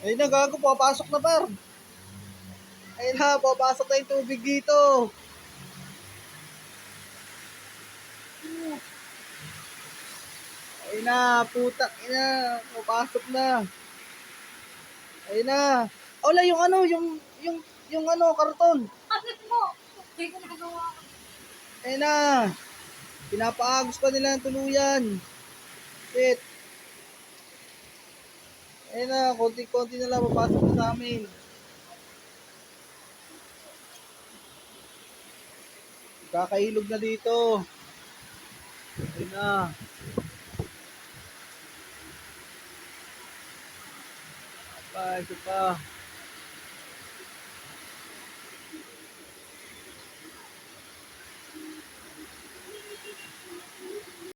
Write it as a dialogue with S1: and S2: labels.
S1: Ayun na, gago, papasok na par. Ayun na, papasok na yung tubig dito. Ayun na, putak ina, papasok na. Ayun na. Wala yung ano, yung ano, karton.
S2: Bakit mo? Hindi ko nagawa.
S1: Ayun na. Pinapaagos pa nila ng tuluyan. Shit. Ayun na, konti-konti na lang papasok na sa amin. Kakailog na dito. Ayun na. Pa, ito pa.